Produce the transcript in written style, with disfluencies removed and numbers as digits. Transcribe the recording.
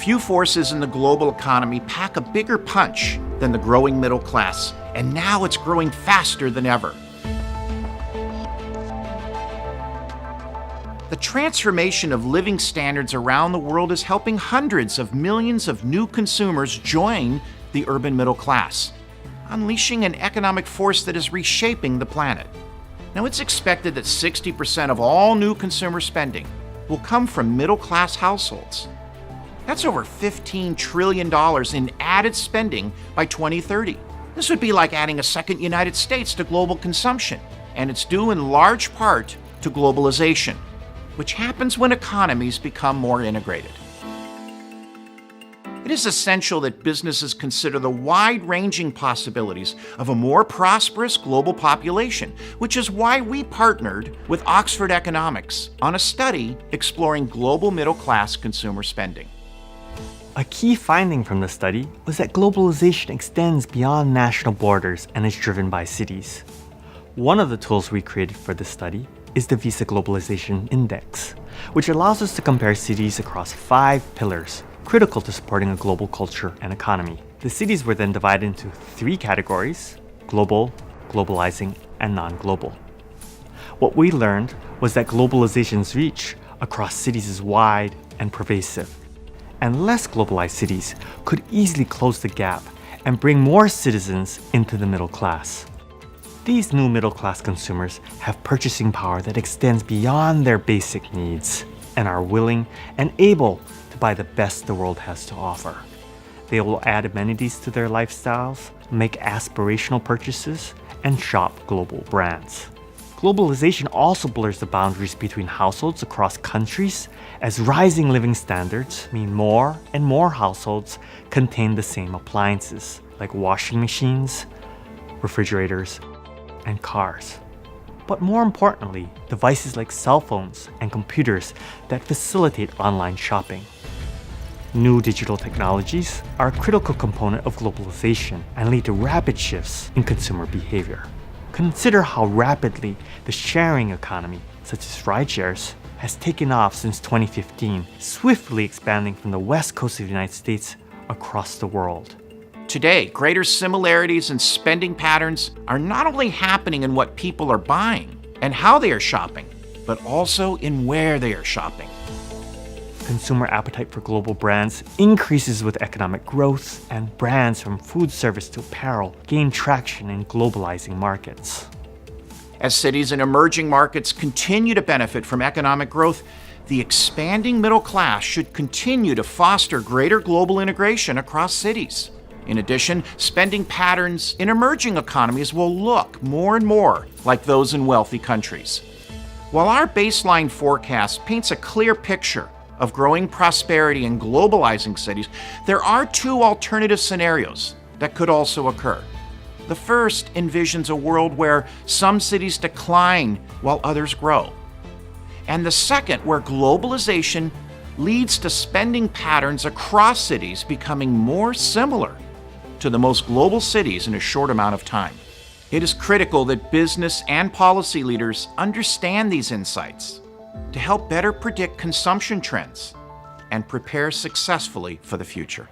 Few forces in the global economy pack a bigger punch than the growing middle class, and now it's growing faster than ever. The transformation of living standards around the world is helping hundreds of millions of new consumers join the urban middle class, unleashing an economic force that is reshaping the planet. Now, it's expected that 60% of all new consumer spending will come from middle-class households. That's over $15 trillion in added spending by 2030. This would be like adding a second United States to global consumption, and it's due in large part to globalization, which happens when economies become more integrated. It is essential that businesses consider the wide-ranging possibilities of a more prosperous global population, which is why we partnered with Oxford Economics on a study exploring global middle-class consumer spending. A key finding from the study was that globalization extends beyond national borders and is driven by cities. One of the tools we created for this study is the Visa Globalization Index, which allows us to compare cities across 5 pillars critical to supporting a global culture and economy. The cities were then divided into 3 categories: global, globalizing, and non-global. What we learned was that globalization's reach across cities is wide and pervasive, and less globalized cities could easily close the gap and bring more citizens into the middle class. These new middle-class consumers have purchasing power that extends beyond their basic needs and are willing and able to buy the best the world has to offer. They will add amenities to their lifestyles, make aspirational purchases, and shop global brands. Globalization also blurs the boundaries between households across countries, as rising living standards mean more and more households contain the same appliances, like washing machines, refrigerators, and cars. But more importantly, devices like cell phones and computers that facilitate online shopping. New digital technologies are a critical component of globalization and lead to rapid shifts in consumer behavior. Consider how rapidly the sharing economy, such as rideshares, has taken off since 2015, swiftly expanding from the west coast of the United States across the world. Today, greater similarities in spending patterns are not only happening in what people are buying and how they are shopping, but also in where they are shopping. Consumer appetite for global brands increases with economic growth, and brands from food service to apparel gain traction in globalizing markets. As cities and emerging markets continue to benefit from economic growth, the expanding middle class should continue to foster greater global integration across cities. In addition, spending patterns in emerging economies will look more and more like those in wealthy countries. While our baseline forecast paints a clear picture of growing prosperity in globalizing cities, there are 2 alternative scenarios that could also occur. The first envisions a world where some cities decline while others grow. And the second, where globalization leads to spending patterns across cities becoming more similar to the most global cities in a short amount of time. It is critical that business and policy leaders understand these insights to help better predict consumption trends and prepare successfully for the future.